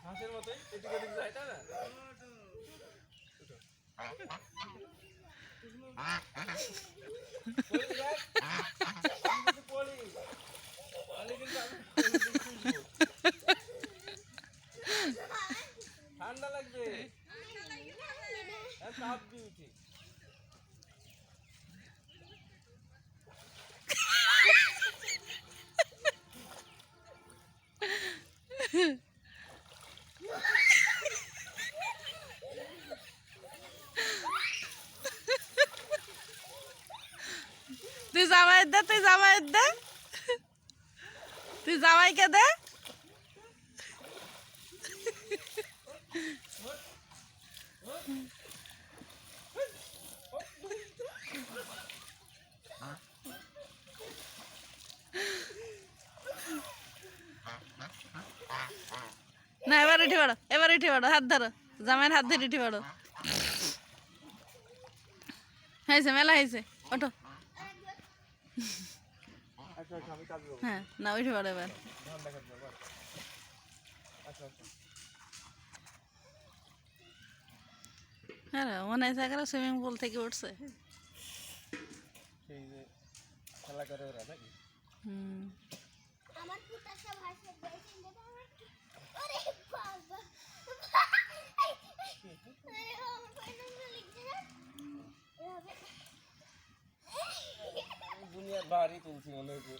হাঁসের মতোই এদিক ওদিক যায় তাই না? ঠান্ডা লাগবে, তাপ দিয়েছি। তুই জামাই দে, তুই জামাই দে, তুই জামাইকে দে। না এবার উঠে পড়ো, এবার উঠে পড়ো, হাত ধরো, জামাইয়ের হাত ধরে উঠে পড়ো। হয়েছে, মেলা হয়েছে, ওঠো। হ্যাঁ না উঠে পড়ো এবার। হ্যাঁ মনে হয়েছে একেবারে সুইমিং পুল থেকে উঠছে। খেলা করে ওরা নাকি? দুনিয়ার বাড়ি তুলছি মনে হচ্ছে,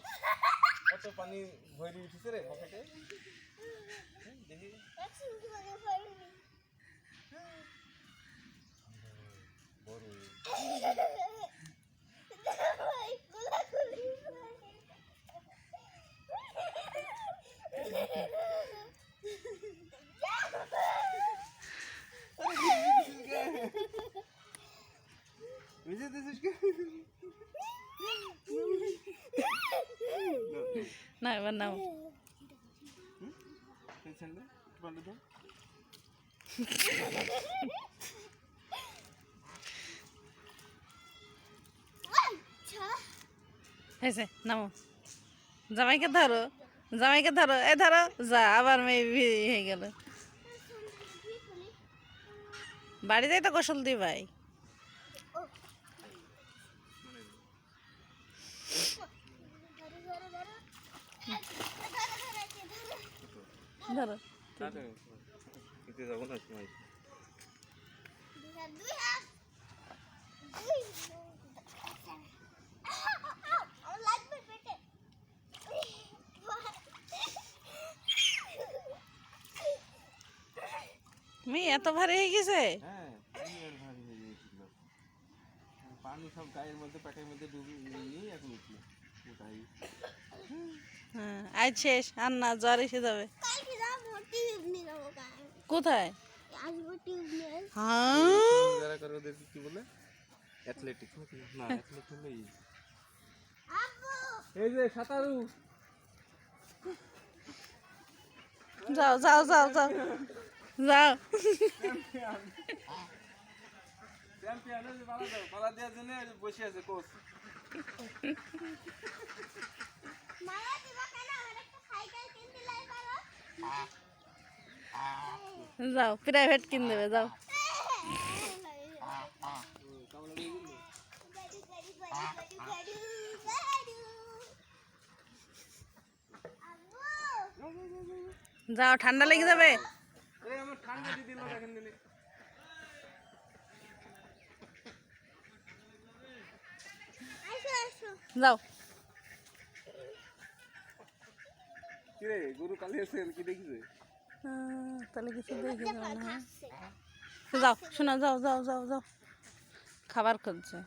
কত পানি ভরে উঠেছে রে পকেটে। দেখি বড় না এবার নাও। হয়েছে নামো, জামাইকে ধরো, জামাইকে ধরো, এ ধরো, যা আবার মেয়ে হয়ে গেল। বাড়িতেই তো গোসল দি ভাই। ধরো মেয়ে এত ভারী হয়ে গেছে। হ্যাঁ ভারী হয়ে গিয়েছিল, পানি সব গায়ের মধ্যে পেটের মধ্যে ডুবে নিয়ে এখন উঠলো। হ্যাঁ আজ শেষ, আর না, জ্বর এসে যাবে। কোথায়? যারা করে ওদেরকে কি বলে? অ্যাথলেটিক্স না, অ্যাথলেট হলো এই যে সাঁতারু। যাও যাও যাও যাও যাও। মালা দেওয়ার জন্য বসে আছে কোচ। যাও প্রাইভেট কিন দেবে, যাও। যাও ঠান্ডা লেগে যাবে। ঠান্ডা দিয়ে দিল দেখেন দিলে। যাও। কিরে গরু কালি আছে কি দেখিছে? তাহলে কিছু দেখে যাও, শোনা, যাও যাও যাও যাও, খাবার খুঁজছে।